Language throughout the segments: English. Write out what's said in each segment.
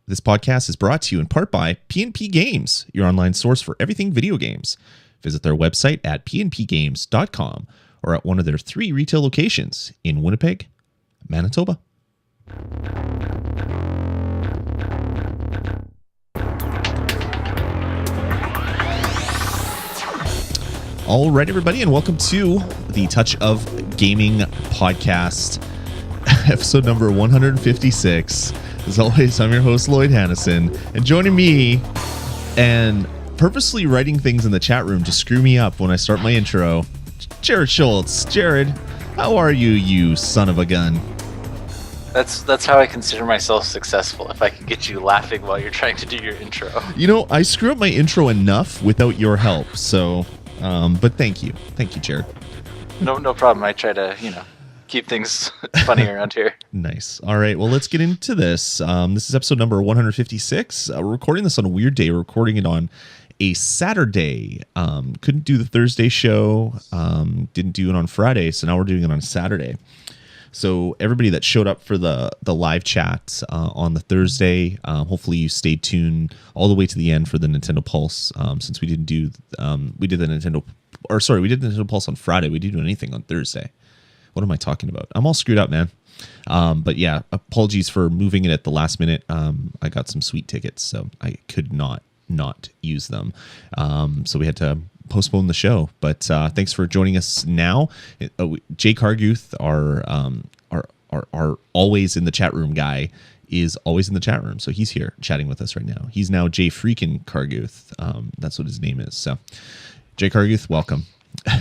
This podcast is brought to you in part by P&P Games, your online source for everything video games. Visit their website at pnpgames.com or at one of their 3 retail locations in Winnipeg, Manitoba. All right, everybody, and welcome to the Touch of Gaming podcast, episode number 156. As always, I'm your host, Lloyd Hannison, and joining me and purposely writing things in the chat room to screw me up when I start my intro, Jared Schultz. Jared, how are you, you son of a gun? That's how I consider myself successful, if I can get you laughing while you're trying to do your intro. You know, I screw up my intro enough without your help, so, but thank you. Thank you, Jared. No problem. I try to, keep things funny around here. Nice. All right. Well, let's get into this. This is episode number 156. We're recording this on a weird day. We're recording it on a Saturday. Couldn't do the Thursday show. Didn't do it on Friday. So now we're doing it on Saturday. So everybody that showed up for the live chat on the Thursday, hopefully you stayed tuned all the way to the end for the Nintendo Pulse. Since we didn't do, we did the Nintendo Pulse on Friday. We didn't do anything on Thursday. What am I talking about? I'm all screwed up, man. But yeah, apologies for moving it at the last minute. I got some sweet tickets, so I could not use them. So we had to postpone the show. But thanks for joining us now. Jay Carguth, our always in the chat room guy, is always in the chat room. So he's here chatting with us right now. He's now Jay freaking Carguth. That's what his name is. So Jay Carguth, welcome.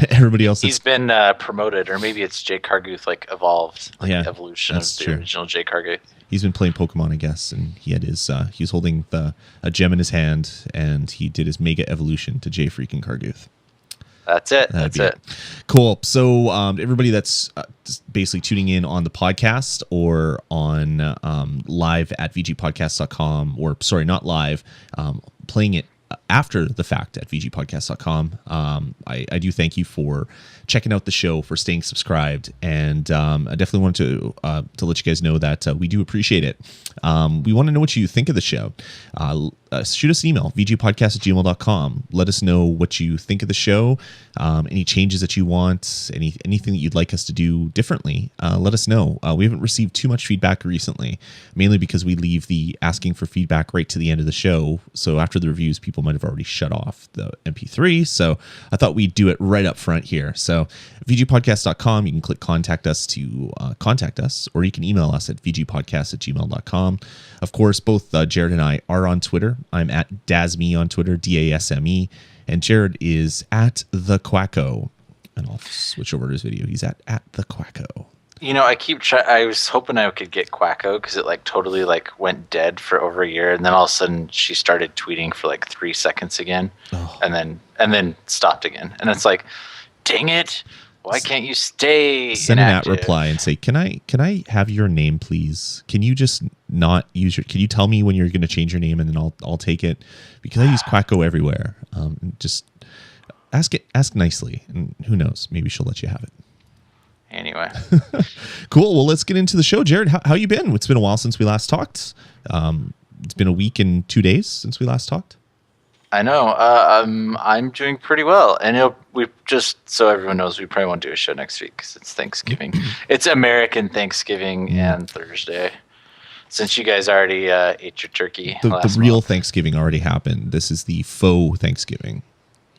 Everybody else, he's been promoted, or maybe it's Jay Carguth evolved, the evolution of the original Jay Carguth. He's been playing Pokemon, I guess, and he had his he was holding a gem in his hand, and he did his mega evolution to Jay freaking Carguth. That's it. That's it. Cool. So everybody that's basically tuning in on the podcast or on live at vgpodcast.com, or sorry, not live, playing it after the fact at vgpodcast.com. I do thank you for checking out the show, for staying subscribed, and I definitely wanted to let you guys know that we do appreciate it. We want to know what you think of the show. Shoot us an email, vgpodcast@gmail.com. Let us know what you think of the show, any changes that you want, anything that you'd like us to do differently. Let us know. We haven't received too much feedback recently, mainly because we leave the asking for feedback right to the end of the show. So after the reviews, people might have already shut off the MP3. So I thought we'd do it right up front here. So vgpodcast.com, you can click contact us to contact us, or you can email us at vgpodcast@gmail.com. Of course, both Jared and I are on Twitter. I'm at Dasme on Twitter, DASME, and Jared is at the Quacko. And I'll switch over to his video. He's at the Quacko. I was hoping I could get Quacko because it totally went dead for over a year, and then all of a sudden she started tweeting for 3 seconds again, and then stopped again, and it's like, dang it! Why can't you stay Send inactive? an @reply and say, can I have your name, please? Can you just not use can you tell me when you're going to change your name, and then I'll take it, because I use Quacko everywhere. Just ask nicely, and who knows, maybe she'll let you have it. Anyway. Cool. Well, let's get into the show. Jared, how you been? It's been a while since we last talked. It's been a week and 2 days since we last talked. I know. I'm doing pretty well, and we just so everyone knows, we probably won't do a show next week because it's Thanksgiving. It's American Thanksgiving and Thursday. Since you guys already ate your turkey, the real Thanksgiving already happened. This is the faux Thanksgiving,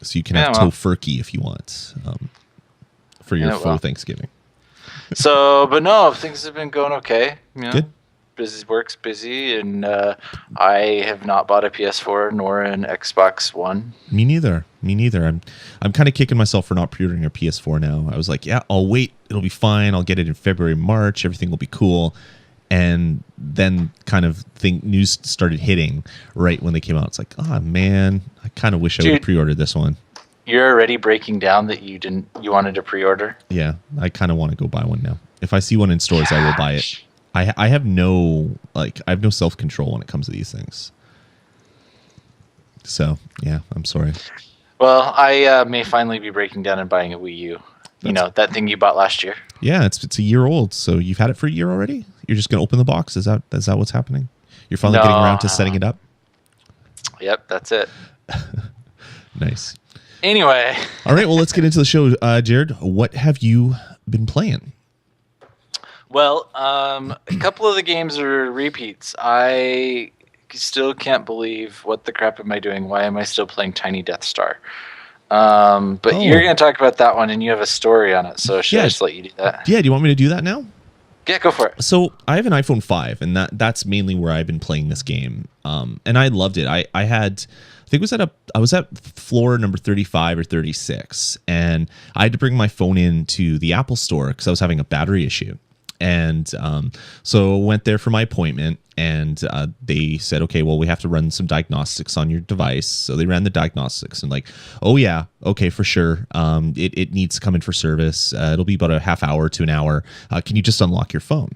so you can have tofurkey if you want for your faux Thanksgiving. So, but no, things have been going okay. Good. Work's busy, and I have not bought a PS4 nor an Xbox One. Me neither. I'm kind of kicking myself for not pre-ordering a PS4 now. I was like, yeah, I'll wait. It'll be fine. I'll get it in February, March. Everything will be cool. And then news started hitting right when they came out. It's like, oh man, I kind of wish I would have pre-ordered this one. You're already breaking down that you wanted to pre-order? Yeah, I kind of want to go buy one now. If I see one in stores, I will buy it. I have no self-control when it comes to these things. So, yeah, I'm sorry. Well, I may finally be breaking down and buying a Wii U. That thing you bought last year. Yeah, it's a year old, so you've had it for a year already? You're just going to open the box? Is that what's happening? You're finally getting around to setting it up? Yep, that's it. Nice. Anyway. All right, well, let's get into the show. Jared, what have you been playing? Well, a couple of the games are repeats. I still can't believe what the crap am I doing? Why am I still playing Tiny Death Star? But you're going to talk about that one, and you have a story on it. So should I just let you do that? Yeah, do you want me to do that now? Yeah, go for it. So I have an iPhone 5, and that's mainly where I've been playing this game. And I loved it. I was at floor number 35 or 36, and I had to bring my phone in to the Apple store because I was having a battery issue. And so I went there for my appointment, and they said, okay, well, we have to run some diagnostics on your device. So they ran the diagnostics and like, oh, yeah, okay, for sure. It needs to come in for service. It'll be about a half hour to an hour. Can you just unlock your phone?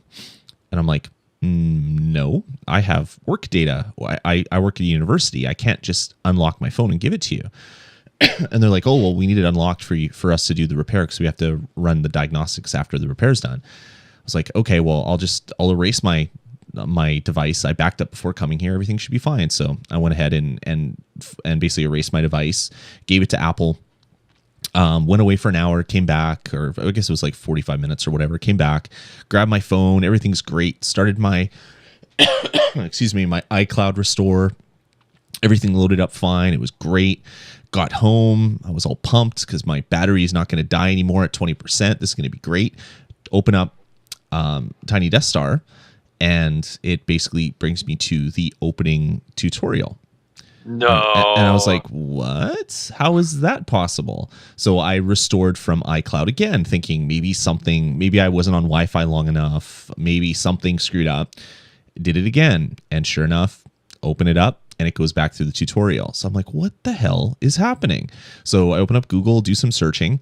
And I'm like, no, I have work data. I work at a university. I can't just unlock my phone and give it to you. And they're like, oh, well, we need it unlocked for us to do the repair because we have to run the diagnostics after the repair's done. I was like, okay, well, I'll erase my device. I backed up before coming here. Everything should be fine. So I went ahead and basically erased my device, gave it to Apple, went away for an hour, came back, or I guess it was like 45 minutes or whatever, came back, grabbed my phone. Everything's great. Started my, my iCloud restore. Everything loaded up fine. It was great. Got home. I was all pumped because my battery is not going to die anymore at 20%. This is going to be great. Open up Tiny Death Star, and it basically brings me to the opening tutorial. No. And I was like, what? How is that possible? So I restored from iCloud again, thinking maybe I wasn't on Wi-Fi long enough. Maybe something screwed up. Did it again. And sure enough, open it up and it goes back through the tutorial. So I'm like, what the hell is happening? So I open up Google, do some searching.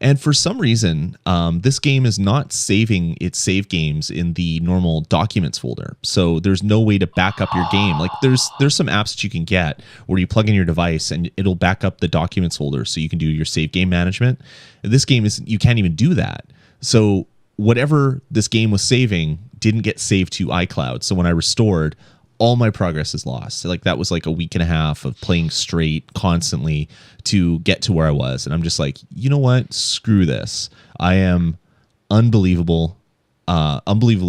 And for some reason, this game is not saving its save games in the normal documents folder. So there's no way to back up your game. Like there's some apps that you can get where you plug in your device and it'll back up the documents folder so you can do your save game management. This game you can't even do that. So whatever this game was saving didn't get saved to iCloud. So when I restored, all my progress is lost. Like that was like a week and a half of playing straight constantly to get to where I was. And I'm just like, you know what? Screw this. I am unbelievably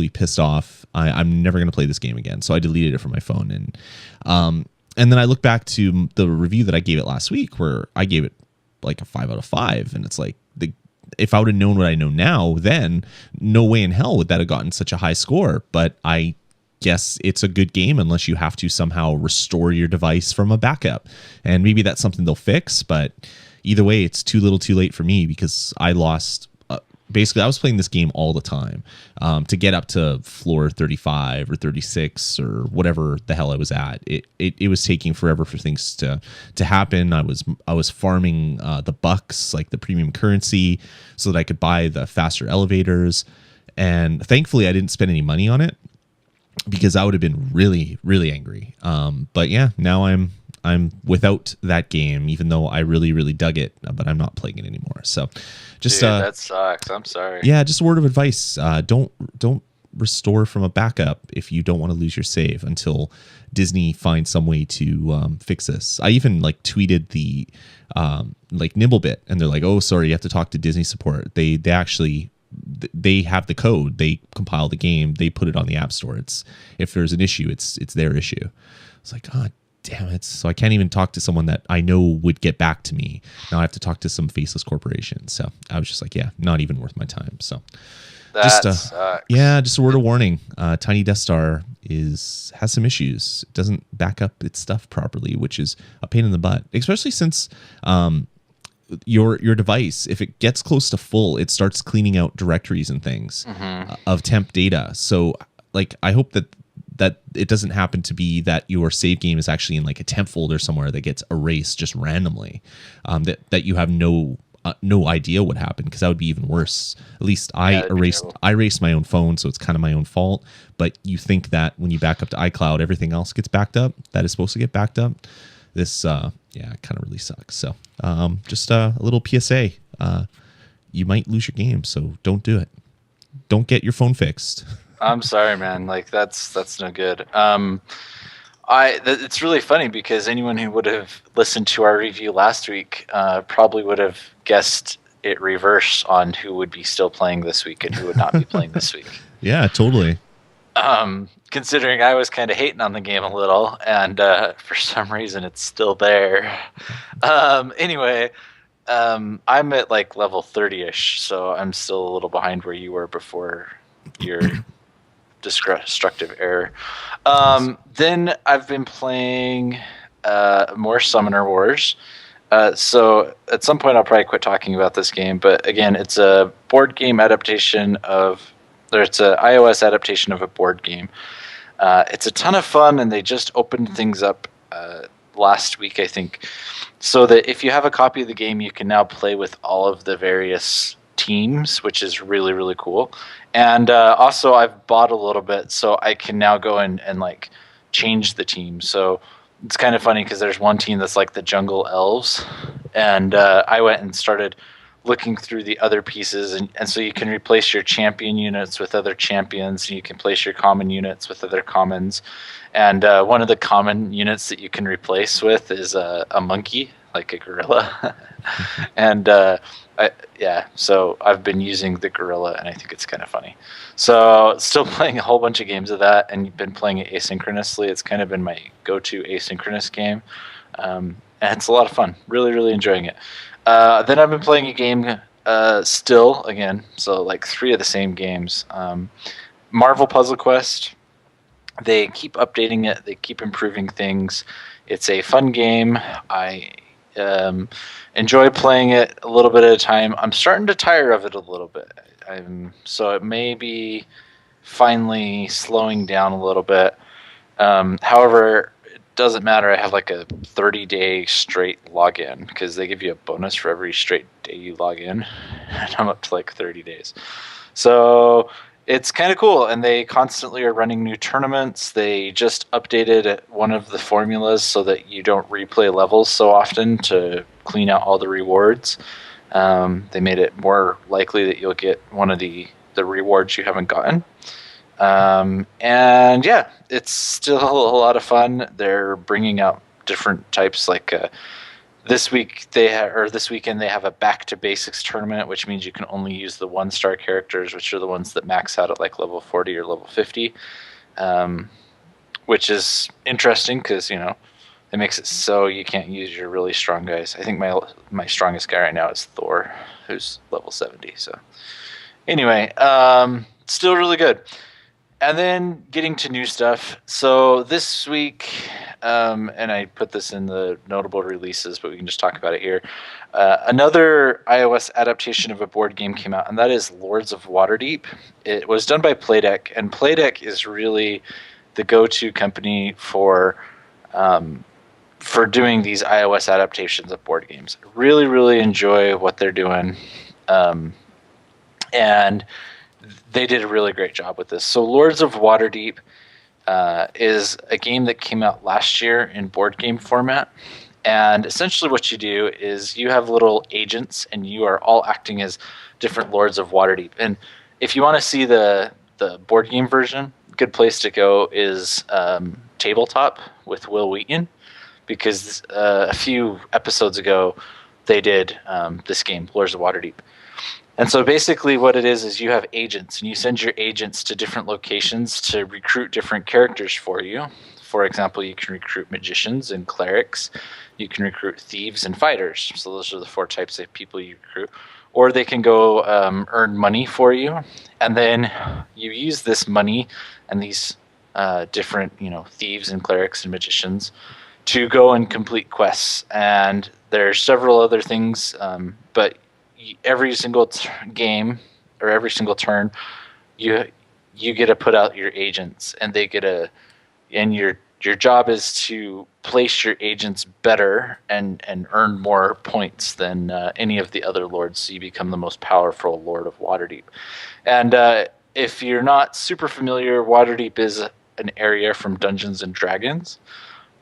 pissed off. I'm never going to play this game again. So I deleted it from my phone. And then I look back to the review that I gave it last week where I gave it like a 5 out of 5. And it's like, if I would have known what I know now, then no way in hell would that have gotten such a high score. But I guess it's a good game unless you have to somehow restore your device from a backup. And maybe that's something they'll fix, but either way, it's too little too late for me because I lost. Basically, I was playing this game all the time to get up to floor 35 or 36 or whatever the hell I was at. It was taking forever for things to happen. I was farming the bucks, like the premium currency, so that I could buy the faster elevators. And thankfully, I didn't spend any money on it, because I would have been really, really angry. But yeah, now I'm without that game, even though I really, really dug it, but I'm not playing it anymore. So just dude, that sucks. I'm sorry. Yeah, just a word of advice. Don't restore from a backup if you don't want to lose your save until Disney finds some way to fix this. I even like tweeted the like Nimblebit, and they're like, oh, sorry, you have to talk to Disney support. They actually they have the code, they compile the game, they put it on the App Store. If there's an issue, it's their issue. It's like, God damn it. So I can't even talk to someone that I know would get back to me. Now I have to talk to some faceless corporation. So I was just like, yeah, not even worth my time. So that sucks. Yeah, just a word of warning. Tiny Death Star has some issues. It doesn't back up its stuff properly, which is a pain in the butt, especially since your device, if it gets close to full, it starts cleaning out directories and things of temp data. So like, I hope that it doesn't happen to be that your save game is actually in like a temp folder somewhere that gets erased just randomly, that you have no idea what happened, because that would be even worse. At least I erased my own phone, so it's kind of my own fault. But you think that when you back up to iCloud, everything else gets backed up that is supposed to get backed up. This it kind of really sucks. So just a little PSA. You might lose your game, so don't do it. Don't get your phone fixed. I'm sorry, man. Like that's no good. It's really funny because anyone who would have listened to our review last week probably would have guessed it reverse on who would be still playing this week and who would not be playing this week. Yeah, totally. Considering I was kind of hating on the game a little, and for some reason it's still there. Anyway, I'm at like level 30-ish, so I'm still a little behind where you were before your destructive error. Then I've been playing more Summoner Wars. So at some point I'll probably quit talking about this game, but again, it's a board game adaptation it's an iOS adaptation of a board game. It's a ton of fun, and they just opened things up last week, I think, so that if you have a copy of the game, you can now play with all of the various teams, which is really, really cool. And also, I've bought a little bit, so I can now go and like change the team. So it's kind of funny because there's one team that's like the Jungle Elves, and I went and started looking through the other pieces, and so you can replace your champion units with other champions, and you can place your common units with other commons. And one of the common units that you can replace with is a monkey, like a gorilla. And so I've been using the gorilla, and I think it's kind of funny. So still playing a whole bunch of games of that, and been playing it asynchronously. It's kind of been my go-to asynchronous game, and it's a lot of fun. Really, really enjoying it. Then I've been playing a game still again, so like 3 of the same games. Marvel Puzzle Quest. They keep updating it. They keep improving things. It's a fun game. I enjoy playing it a little bit at a time. I'm starting to tire of it a little bit. So it may be finally slowing down a little bit. However, it doesn't matter. I have like a 30-day straight login because they give you a bonus for every straight day you log in. And I'm up to like 30 days. So it's kind of cool, and they constantly are running new tournaments. They just updated one of the formulas so that you don't replay levels so often to clean out all the rewards. They made it more likely that you'll get one of the rewards you haven't gotten. And yeah, it's still a lot of fun. They're bringing out different types, like this weekend they have a back to basics tournament, which means you can only use the 1-star characters, which are the ones that max out at like level 40 or level 50, which is interesting because it makes it so you can't use your really strong guys. I think my strongest guy right now is Thor, who's level 70. So anyway, still really good. And then getting to new stuff. So this week, and I put this in the notable releases, but we can just talk about it here. Another iOS adaptation of a board game came out, and that is Lords of Waterdeep. It was done by Playdeck, and Playdeck is really the go-to company for doing these iOS adaptations of board games. I really, really enjoy what they're doing, and they did a really great job with this. So Lords of Waterdeep is a game that came out last year in board game format. And essentially what you do is you have little agents, and you are all acting as different Lords of Waterdeep. And if you want to see the board game version, a good place to go is Tabletop with Will Wheaton, because a few episodes ago they did this game, Lords of Waterdeep. And so basically what it is you have agents, and you send your agents to different locations to recruit different characters for you. For example, you can recruit magicians and clerics. You can recruit thieves and fighters. So those are the 4 types of people you recruit. Or they can go earn money for you. And then you use this money and these different thieves and clerics and magicians to go and complete quests. And there's several other things, but every single game or every single turn, you get to put out your agents, and they get and your job is to place your agents better and earn more points than any of the other lords, so you become the most powerful Lord of Waterdeep. And if you're not super familiar, Waterdeep is an area from Dungeons and Dragons.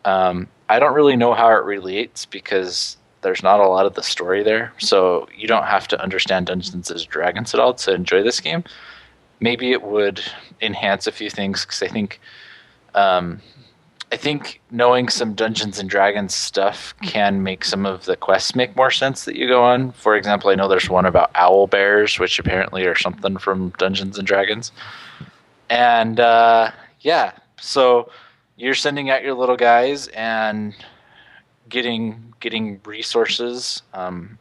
I don't really know how it relates because there's not a lot of the story there, so you don't have to understand Dungeons and Dragons at all to enjoy this game. maybe it would enhance a few things, because I think knowing some Dungeons and Dragons stuff can make some of the quests make more sense that you go on. For example, I know there's one about owl bears, which apparently are something from Dungeons and Dragons. And yeah, so you're sending out your little guys and getting resources.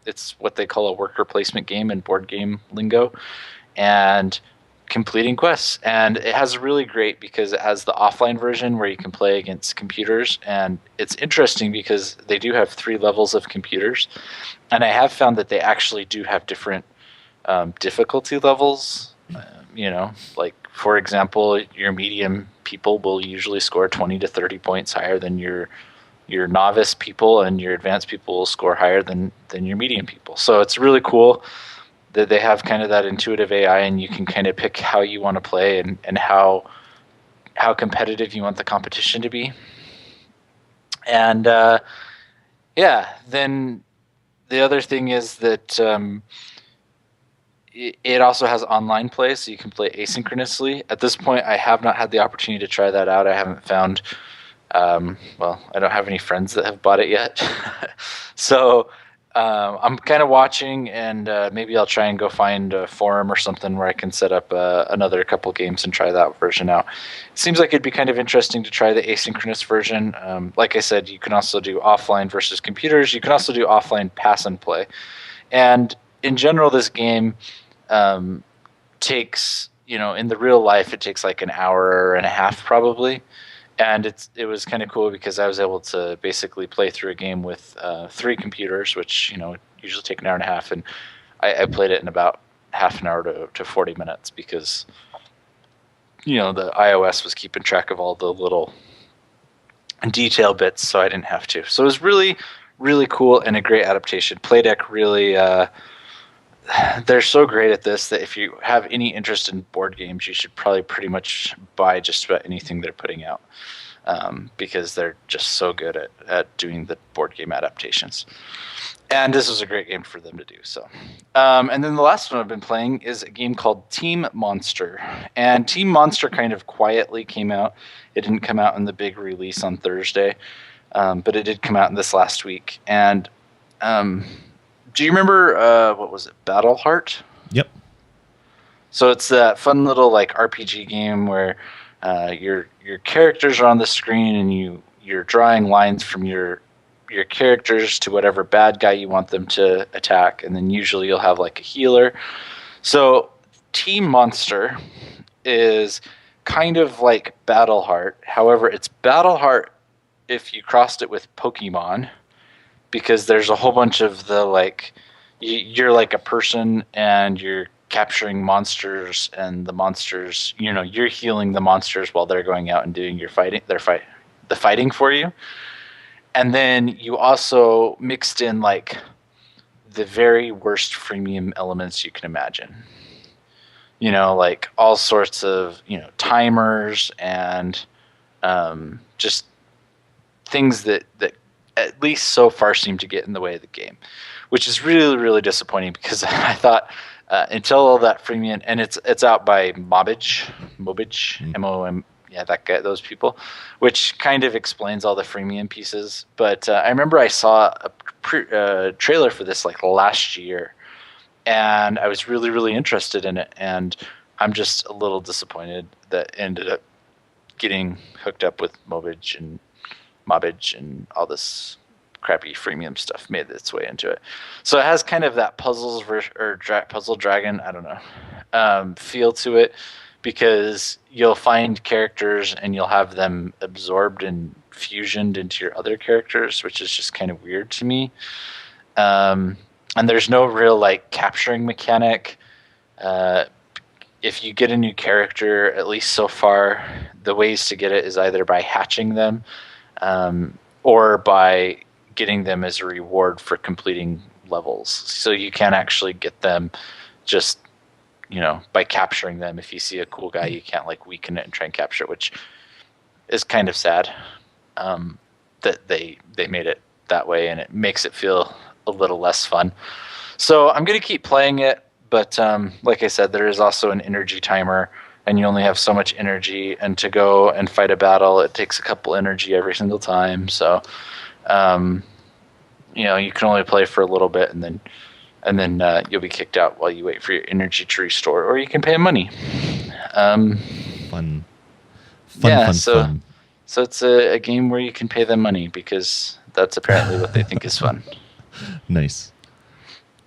It's what they call a worker placement game in board game lingo, and completing quests. And it has really great, because it has the offline version where you can play against computers, and it's interesting because they do have 3 levels of computers, and I have found that they actually do have different difficulty levels. Like, for example, your medium people will usually score 20 to 30 points higher than your novice people, and your advanced people will score higher than your medium people. So it's really cool that they have kind of that intuitive AI, and you can kind of pick how you want to play, and how competitive you want the competition to be. And then the other thing is that it also has online play, so you can play asynchronously. At this point, I have not had the opportunity to try that out. I haven't found, I don't have any friends that have bought it yet. So I'm kind of watching, and maybe I'll try and go find a forum or something where I can set up another couple games and try that version out. It seems like it'd be kind of interesting to try the asynchronous version. Like I said, you can also do offline versus computers. You can also do offline pass and play. And in general, this game takes, in the real life, it takes like an hour and a half probably. And it was kind of cool because I was able to basically play through a game with 3 computers, which usually take an hour and a half, and I played it in about half an hour to 40 minutes, because the iOS was keeping track of all the little detail bits, so I didn't have to. So it was really, really cool and a great adaptation. Playdeck really, they're so great at this that if you have any interest in board games, you should probably pretty much buy just about anything they're putting out, because they're just so good at doing the board game adaptations. And this was a great game for them to do. So, and then the last one I've been playing is a game called Team Monster. And Team Monster kind of quietly came out. It didn't come out in the big release on Thursday, but it did come out this last week. And do you remember, what was it, Battle Heart? Yep. So it's that fun little like RPG game where your characters are on the screen, and you're drawing lines from your characters to whatever bad guy you want them to attack, and then usually you'll have like a healer. So Team Monster is kind of like Battle Heart. However, it's Battle Heart if you crossed it with Pokemon, because there's a whole bunch of the like, you're like a person and you're capturing monsters, and the monsters, you're healing the monsters while they're going out and doing the fighting for you. And then you also mixed in like the very worst freemium elements you can imagine. Like all sorts of, timers and just things that at least so far seem to get in the way of the game, which is really, really disappointing, because I thought until all that freemium, and it's out by Mobage, MOM, yeah, that guy, those people, which kind of explains all the freemium pieces. But I remember I saw a trailer for this like last year, and I was really, really interested in it, and I'm just a little disappointed that it ended up getting hooked up with Mobage and all this crappy freemium stuff made its way into it. So it has kind of that Puzzle Dragon, I don't know, feel to it, because you'll find characters and you'll have them absorbed and fusioned into your other characters, which is just kind of weird to me. And there's no real like capturing mechanic. If you get a new character, at least so far, the ways to get it is either by hatching them, or by getting them as a reward for completing levels. So you can't actually get them just, by capturing them. If you see a cool guy, you can't like weaken it and try and capture it, which is kind of sad, that they made it that way, and it makes it feel a little less fun. So I'm going to keep playing it, but like I said, there is also an energy timer and you only have so much energy, and to go and fight a battle, it takes a couple energy every single time. So, you can only play for a little bit, and then you'll be kicked out while you wait for your energy to restore, or you can pay money. Fun. So it's a game where you can pay them money because that's apparently what they think is fun. Nice.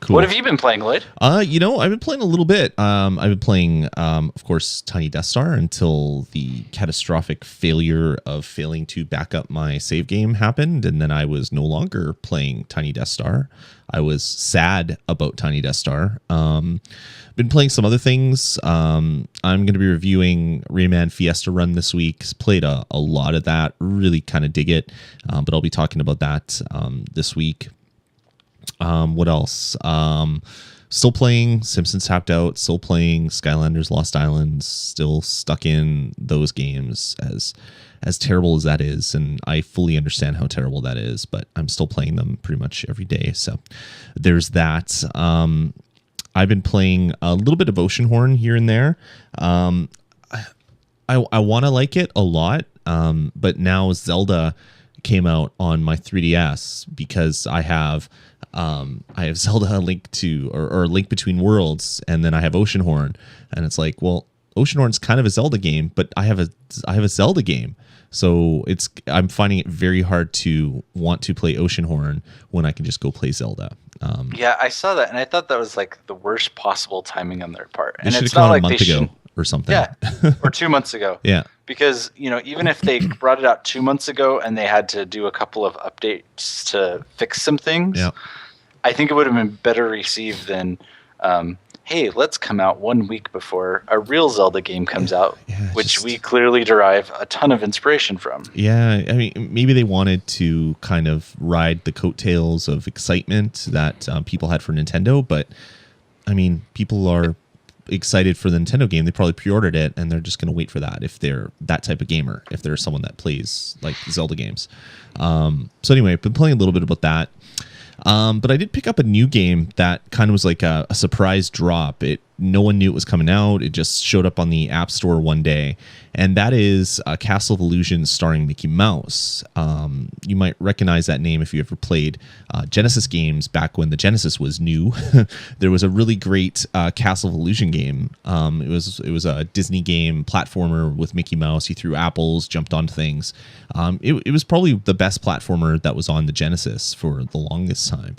Cool. What have you been playing, Lloyd? I've been playing a little bit. I've been playing, of course, Tiny Death Star until the catastrophic failure of failing to back up my save game happened, and then I was no longer playing Tiny Death Star. I was sad about Tiny Death Star. Been playing some other things. I'm going to be reviewing Rayman Fiesta Run this week. Played a lot of that. Really kind of dig it, but I'll be talking about that this week. What else? Still playing Simpsons Tapped Out, still playing Skylanders Lost Islands, still stuck in those games as terrible as that is, and I fully understand how terrible that is, but I'm still playing them pretty much every day. So there's that. I've been playing a little bit of Oceanhorn here and there. I want to like it a lot, but now Zelda came out on my 3DS because I have Zelda Link to or Link Between Worlds, and then I have Oceanhorn, and it's like, well, Oceanhorn's kind of a Zelda game, but I have a Zelda game, so I'm finding it very hard to want to play Oceanhorn when I can just go play Zelda. Yeah, I saw that, and I thought that was like the worst possible timing on their part. And it's not like a month ago or something. Yeah, or 2 months ago. Yeah. Because, even if they brought it out 2 months ago and they had to do a couple of updates to fix some things, yeah, I think it would have been better received than, hey, let's come out 1 week before a real Zelda game comes out, which we clearly derive a ton of inspiration from. Yeah, I mean, maybe they wanted to kind of ride the coattails of excitement that people had for Nintendo, but, I mean, people are excited for the Nintendo game. They probably pre-ordered it, and they're just going to wait for that if they're that type of gamer, if they're someone that plays like Zelda games. So anyway, I've been playing a little bit about that. But I did pick up a new game that kind of was like a surprise drop. No one knew it was coming out. It just showed up on the App Store one day, and that is Castle of Illusion starring Mickey Mouse. You might recognize that name if you ever played Genesis games back when the Genesis was new. There was a really great Castle of Illusion game. It was a Disney game platformer with Mickey Mouse. He threw apples, jumped onto things. It was probably the best platformer that was on the Genesis for the longest time.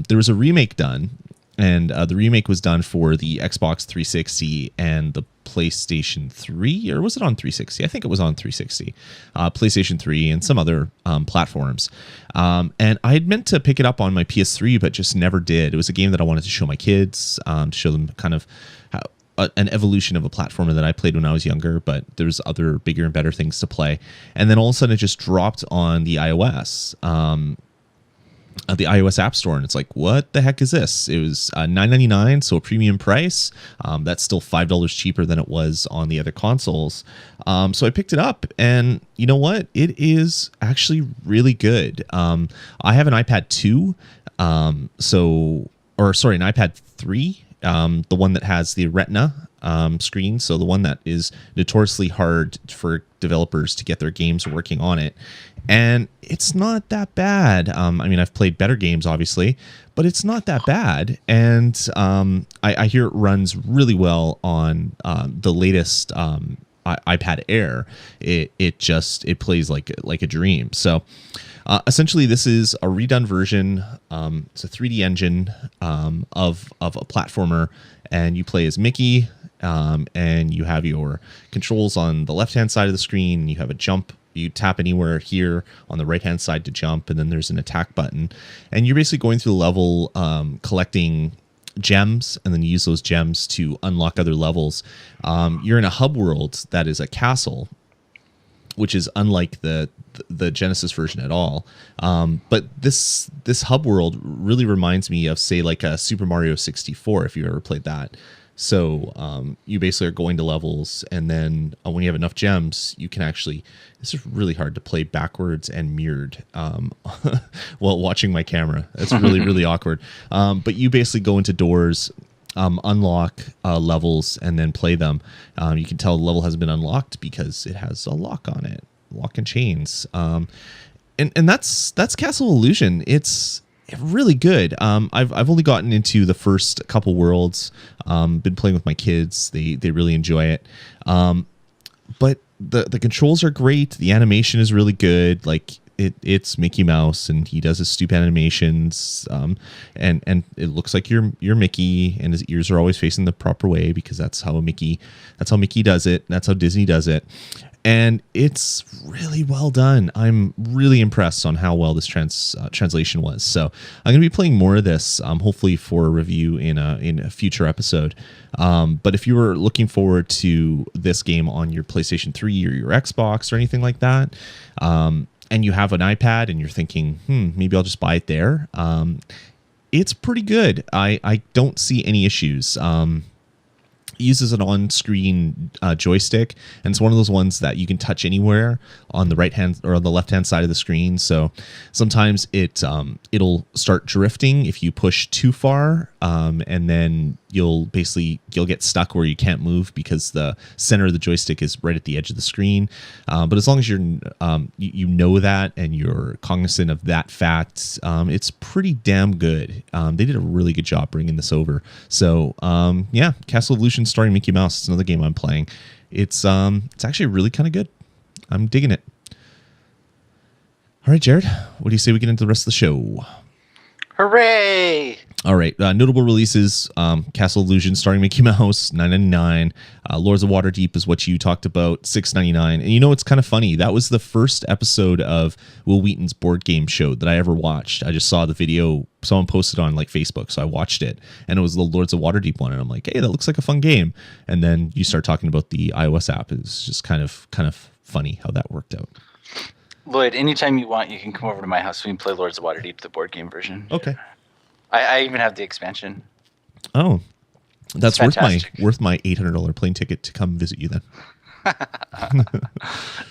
There was a remake done. And the remake was done for the Xbox 360 and the PlayStation 3, or was it on 360? I think it was on 360, PlayStation 3, and some other platforms. And I had meant to pick it up on my PS3, but just never did. It was a game that I wanted to show my kids, to show them kind of an evolution of a platformer that I played when I was younger, but there's other bigger and better things to play. And then all of a sudden it just dropped on the iOS. The iOS App Store, and it's like, what the heck is this? It was $9.99, so a premium price. That's still $5 cheaper than it was on the other consoles. So I picked it up, and you know what? It is actually really good. I have an iPad 2, an iPad 3, the one that has the Retina screen, so the one that is notoriously hard for developers to get their games working on it. And it's not that bad. I mean, I've played better games, obviously, but it's not that bad. And I hear it runs really well on the latest iPad Air. It plays like a dream. So essentially, this is a redone version. It's a 3D engine of a platformer, and you play as Mickey. And you have your controls on the left-hand side of the screen. And you have a jump. You tap anywhere here on the right-hand side to jump, and then there's an attack button. And you're basically going through the level, collecting gems, and then you use those gems to unlock other levels. You're in a hub world that is a castle, which is unlike the Genesis version at all. But this hub world really reminds me of, say, like a Super Mario 64, if you ever played that. So you basically are going to levels, and then when you have enough gems, you can actually... It's just really hard to play backwards and mirrored while watching my camera. It's really, really awkward. But you basically go into doors, unlock levels and then play them. You can tell the level hasn't been unlocked because it has a lock on it, lock and chains. And that's Castle Illusion. It's really good. I've only gotten into the first couple worlds. Been playing with my kids. They really enjoy it. But the controls are great. The animation is really good. Like it's Mickey Mouse and he does his stupid animations. And it looks like you're Mickey and his ears are always facing the proper way because that's how Mickey does it. That's how Disney does it. And it's really well done. I'm really impressed on how well this translation was. So I'm going to be playing more of this, hopefully for a review in a future episode. But if you were looking forward to this game on your PlayStation 3 or your Xbox or anything like that, and you have an iPad and you're thinking, maybe I'll just buy it there. It's pretty good. I don't see any issues. Uses an on-screen joystick, and it's one of those ones that you can touch anywhere on the right hand or on the left hand side of the screen. So sometimes it'll start drifting if you push too far, and then you'll get stuck where you can't move because the center of the joystick is right at the edge of the screen. But as long as you're you know that and you're cognizant of that fact, it's pretty damn good. They did a really good job bringing this over. So yeah, Castle Illusion starring Mickey Mouse. It's another game I'm playing. It's actually really kind of good. I'm digging it. All right, Jared, what do you say we get into the rest of the show? Hooray! All right, notable releases: Castle Illusion starring Mickey Mouse, $9.99. Lords of Waterdeep is what you talked about, $6.99. And you know, it's kind of funny. That was the first episode of Will Wheaton's board game show that I ever watched. I just saw the video someone posted on like Facebook, so I watched it, and it was the Lords of Waterdeep one. And I'm like, hey, that looks like a fun game. And then you start talking about the iOS app. It's just kind of funny how that worked out. Lloyd, anytime you want, you can come over to my house. We can play Lords of Waterdeep, the board game version. Okay. I even have the expansion. Oh, that's worth my $800 plane ticket to come visit you then.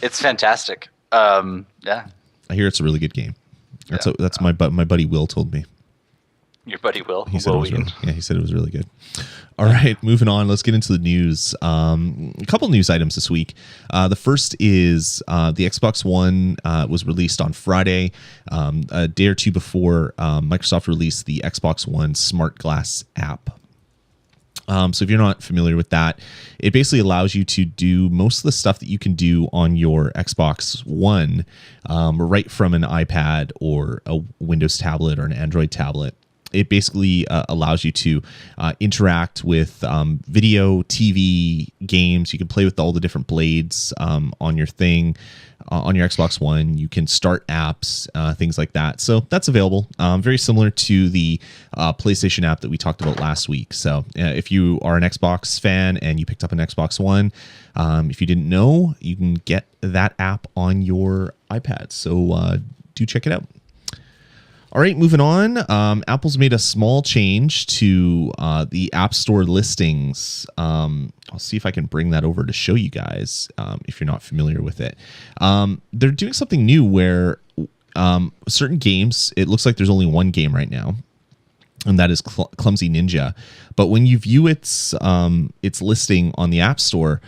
It's fantastic. Yeah. I hear it's a really good game. That's my buddy Will told me. Your buddy Will? He said he said it was really good. All right, moving on. Let's get into the news. A couple news items this week. The first is the Xbox One was released on Friday, a day or two before Microsoft released the Xbox One Smart Glass app. So if you're not familiar with that, it basically allows you to do most of the stuff that you can do on your Xbox One right from an iPad or a Windows tablet or an Android tablet. It basically allows you to interact with video, TV, games. You can play with all the different blades on your thing, on your Xbox One. You can start apps, things like that. So that's available. Very similar to the PlayStation app that we talked about last week. So if you are an Xbox fan and you picked up an Xbox One, if you didn't know, you can get that app on your iPad. So do check it out. All right, moving on. Apple's made a small change to the App Store listings. I'll see if I can bring that over to show you guys if you're not familiar with it. They're doing something new where certain games, it looks like there's only one game right now, and that is Clumsy Ninja. But when you view its listing on the App Store,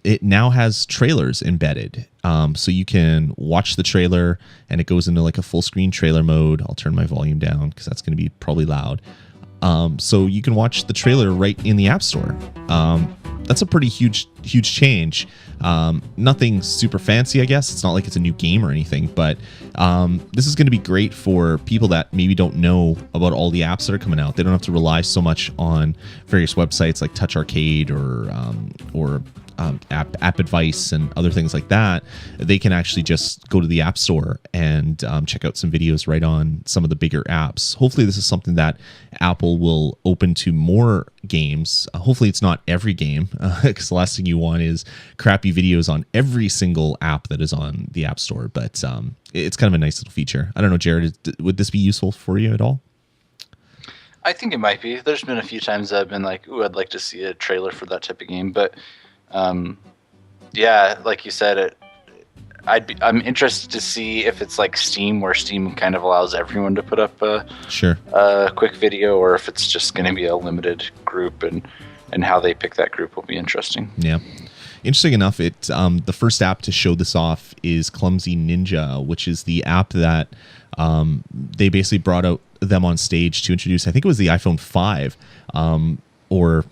it now has trailers embedded. So you can watch the trailer, and it goes into like a full screen trailer mode. I'll turn my volume down because that's going to be probably loud. So you can watch the trailer right in the App Store. That's a pretty huge change. Nothing super fancy, I guess. It's not like it's a new game or anything, but this is going to be great for people that maybe don't know about all the apps that are coming out. They don't have to rely so much on various websites like Touch Arcade or app advice and other things like that. They can actually just go to the App Store and check out some videos right on some of the bigger apps. Hopefully this is something that Apple will open to more games. Hopefully it's not every game, because the last thing you want is crappy videos on every single app that is on the App Store. But it's kind of a nice little feature. I don't know, Jared, would this be useful for you at all? I think it might be. There's been a few times that I've been like, ooh, I'd like to see a trailer for that type of game. But yeah, like you said, I'm interested to see if it's like Steam, where Steam kind of allows everyone to put up a quick video, or if it's just going to be a limited group, and how they pick that group will be interesting. Yeah. Interesting enough, the first app to show this off is Clumsy Ninja, which is the app that they basically brought out them on stage to introduce. I think it was the iPhone 5, or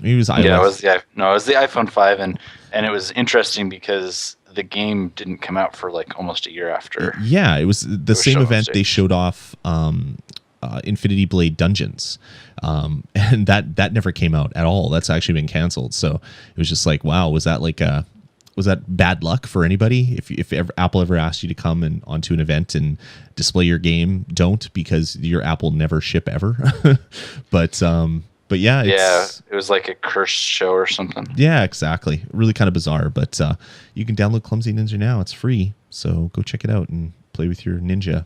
maybe it was iOS. Yeah, it was the iPhone 5, and it was interesting because the game didn't come out for like almost a year after. Yeah, it was the same event they showed off Infinity Blade Dungeons, and that never came out at all. That's actually been canceled. So it was just like, wow, was that bad luck for anybody? If Apple ever asked you to come and onto an event and display your game, don't, because your app will never ship ever. But yeah, it was like a cursed show or something. Yeah, exactly. Really kind of bizarre. But you can download Clumsy Ninja now. It's free, so go check it out and play with your ninja.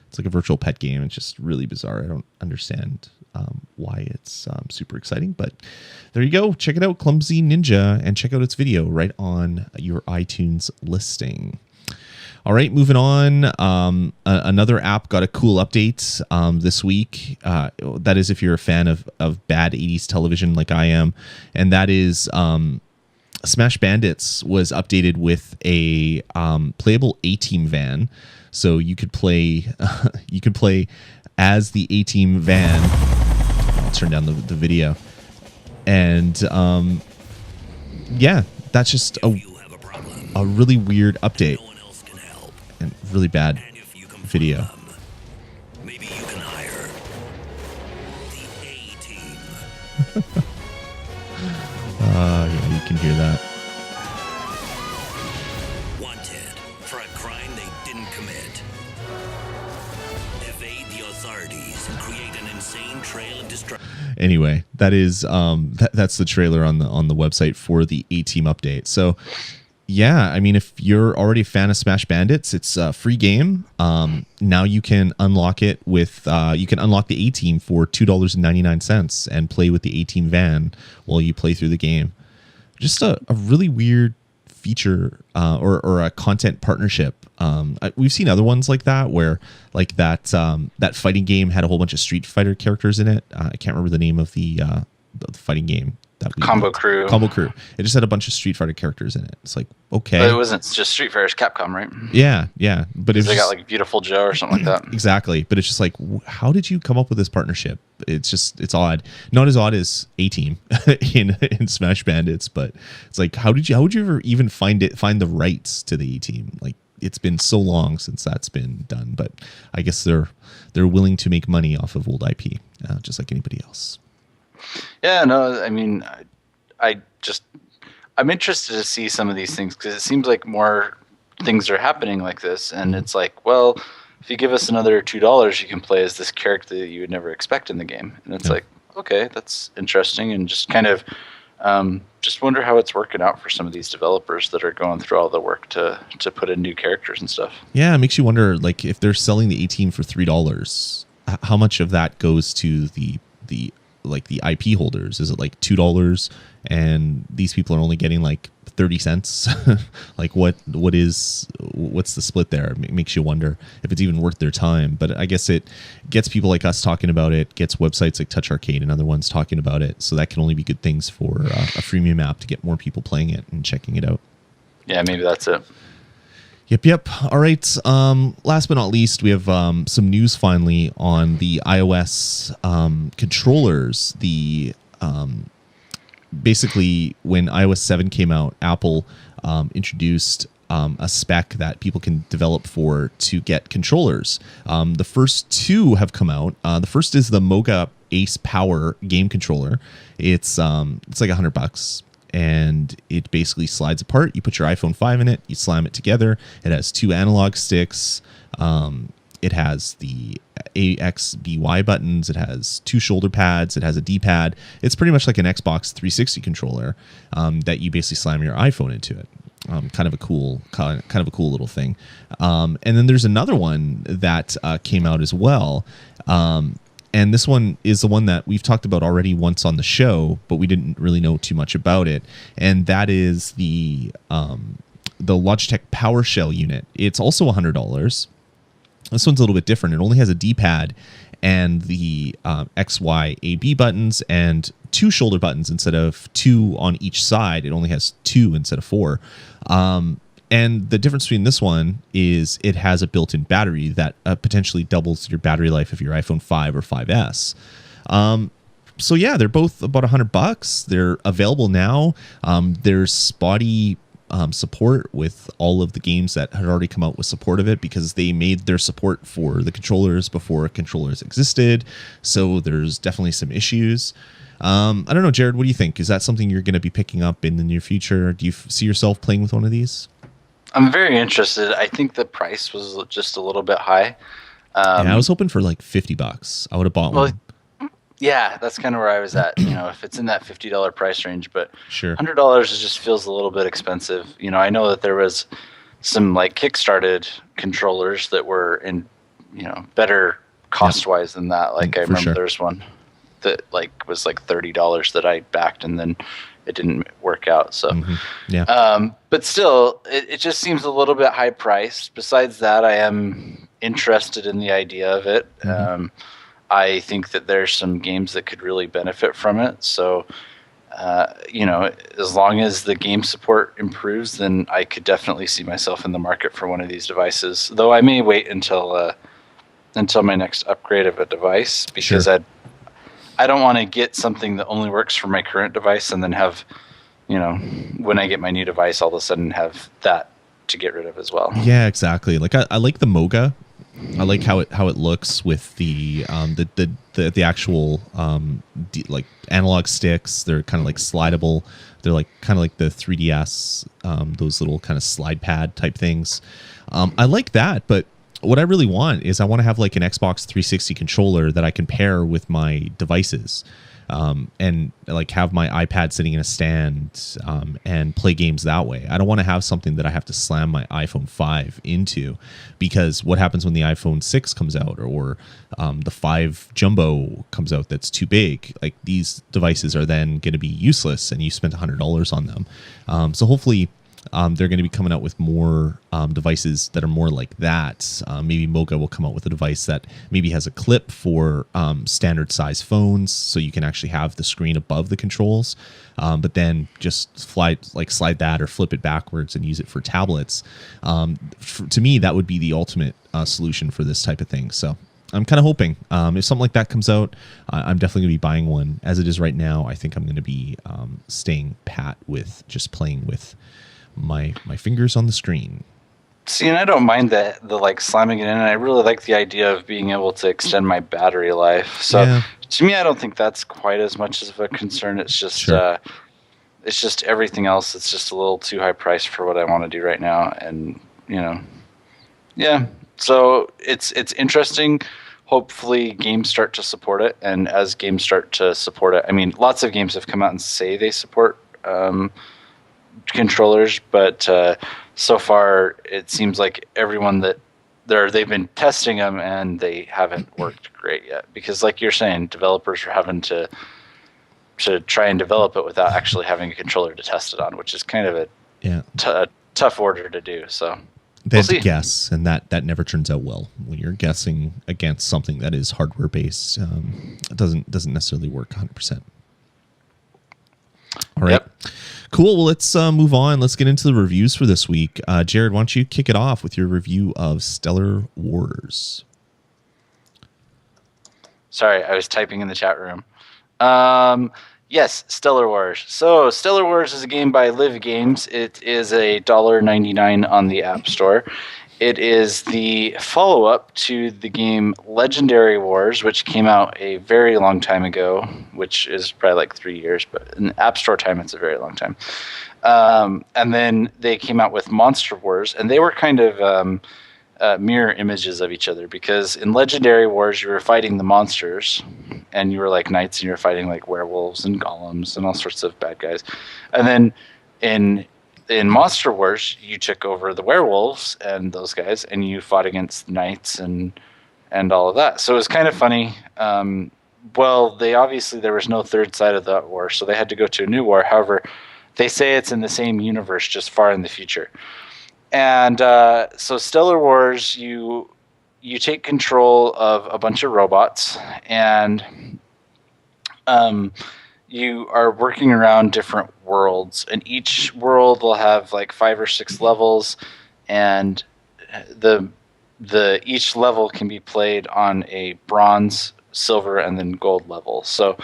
It's like a virtual pet game. It's just really bizarre. I don't understand why it's super exciting, but there you go. Check it out, Clumsy Ninja, and check out its video right on your iTunes listing. All right, moving on. Another app got a cool update this week. That is if you're a fan of bad 80s television like I am, and that is Smash Bandits was updated with a playable A-Team van. So you could play as the A-Team van. I'll turn down the video. And yeah, that's just a really weird update. And really bad video. Maybe you can hire the A-Team. Yeah, you can hear that. Wanted for a crime they didn't commit. Evade the authorities and create an insane trail of destruction. Anyway, that is that's the trailer on the website for the A-Team update. So yeah, I mean, if you're already a fan of Smash Bandits, it's a free game. Now you can unlock it with you can unlock the A-Team for $2.99 and play with the A-Team van while you play through the game. Just a really weird feature or a content partnership. We've seen other ones like that, where like that fighting game had a whole bunch of Street Fighter characters in it. I can't remember the name of the fighting game. Combo Crew. It just had a bunch of Street Fighter characters in it. It's like, okay. But it wasn't just Street Fighter's Capcom, right? Yeah. But they got like Beautiful Joe or something like that. Exactly. But it's just like, how did you come up with this partnership? It's odd. Not as odd as A-Team in Smash Bandits, but it's like, how would you ever even find the rights to the A-Team? Like, it's been so long since that's been done, but I guess they're willing to make money off of old IP, just like anybody else. Yeah, no, I mean, I'm interested to see some of these things, because it seems like more things are happening like this, and it's like, well, if you give us another $2, you can play as this character that you would never expect in the game, and it's like, okay, that's interesting, and just kind of just wonder how it's working out for some of these developers that are going through all the work to put in new characters and stuff. Yeah, it makes you wonder, like, if they're selling the A-Team for $3, how much of that goes to the IP holders? Is it like $2 and these people are only getting like 30 cents? Like what's the split there? It makes you wonder if it's even worth their time. But I guess it gets people like us talking about it, gets websites like Touch Arcade and other ones talking about it. So that can only be good things for a freemium app to get more people playing it and checking it out. Yeah, maybe that's it. Yep. All right. Last but not least, we have some news finally on the iOS controllers. Basically, when iOS 7 came out, Apple introduced a spec that people can develop to get controllers. The first two have come out. The first is the Moga Ace Power game controller. It's like $100. And it basically slides apart. You put your iPhone 5 in it, you slam it together. It has two analog sticks. It has the AXBY buttons. It has two shoulder pads. It has a D-pad. It's pretty much like an Xbox 360 controller that you basically slam your iPhone into it. Kind of a cool little thing. And then there's another one that came out as well. And this one is the one that we've talked about already once on the show, but we didn't really know too much about it. And that is the the Logitech PowerShell unit. It's also $100. This one's a little bit different. It only has a D-pad and the X, Y, A, B buttons and 2 shoulder buttons instead of 2 on each side. It only has 2 instead of 4. And the difference between this one is it has a built-in battery that potentially doubles your battery life of your iPhone 5 or 5S. So yeah, they're both about $100. They're available now. There's spotty support with all of the games that had already come out with support of it because they made their support for the controllers before controllers existed. So there's definitely some issues. I don't know, Jared, what do you think? Is that something you're going to be picking up in the near future? Do you see yourself playing with one of these? I'm very interested. I think the price was just a little bit high. Yeah, I was hoping for like $50. I would have bought one. Yeah, that's kind of where I was at. If it's in that $50 price range, but sure, $100 just feels a little bit expensive. I know that there was some like kickstarted controllers that were in, better cost wise than that. Like I remember there's one that was like $30 that I backed and then it didn't work out. So, but still, it just seems a little bit high priced. Besides that, I am interested in the idea of it. I think that there's some games that could really benefit from it. So, as long as the game support improves, then I could definitely see myself in the market for one of these devices. Though I may wait until my next upgrade of a device because I don't want to get something that only works for my current device and then have, when I get my new device, all of a sudden have that to get rid of as well. Yeah, exactly. Like I like the Moga. I like how it looks with the actual like analog sticks. They're kind of like slidable. They're like kind of like the 3DS, those little kind of slide pad type things. I like that, but what I really want is I want to have like an Xbox 360 controller that I can pair with my devices, and like have my iPad sitting in a stand and play games that way. I don't want to have something that I have to slam my iPhone 5 into, because what happens when the iPhone 6 comes out or the 5 Jumbo comes out that's too big? Like these devices are then going to be useless and you spent $100 on them. So hopefully they're going to be coming out with more devices that are more like that. Maybe Moga will come out with a device that maybe has a clip for standard size phones, so you can actually have the screen above the controls, but then just slide that or flip it backwards and use it for tablets. To me, that would be the ultimate solution for this type of thing. So I'm kind of hoping if something like that comes out, I'm definitely going to be buying one. As it is right now, I think I'm going to be staying pat with just playing with my fingers on the screen. See, and I don't mind the like slamming it in, and I really like the idea of being able to extend my battery life. So to me, I don't think that's quite as much of a concern. It's just it's just everything else. It's just a little too high priced for what I want to do right now, and So it's interesting. Hopefully, games start to support it, and as games start to support it, I mean, lots of games have come out and say they support controllers, but so far it seems like everyone that they've been testing them and they haven't worked great yet, because like you're saying, developers are having to try and develop it without actually having a controller to test it on, which is kind of a tough order to do. So they have to guess, and that never turns out well when you're guessing against something that is hardware based. It doesn't necessarily work 100%. All right. Yep. Cool. Well, let's move on. Let's get into the reviews for this week. Jared, why don't you kick it off with your review of Stellar Wars? Sorry, I was typing in the chat room. Yes, Stellar Wars. So Stellar Wars is a game by Live Games. It is $1.99 on the App Store. It is the follow-up to the game Legendary Wars, which came out a very long time ago, which is probably like 3 years, but in App Store time, it's a very long time. And then they came out with Monster Wars, and they were kind of mirror images of each other, because in Legendary Wars, you were fighting the monsters, and you were like knights, and you were fighting like werewolves and golems and all sorts of bad guys. And then in Monster Wars, you took over the werewolves and those guys, and you fought against knights and all of that. So it was kind of funny. Well, there was no third side of that war, so they had to go to a new war. However, they say it's in the same universe, just far in the future. And so Stellar Wars, you take control of a bunch of robots, and you are working around different worlds, and each world will have like 5 or 6 levels, and the each level can be played on a bronze, silver, and then gold level. So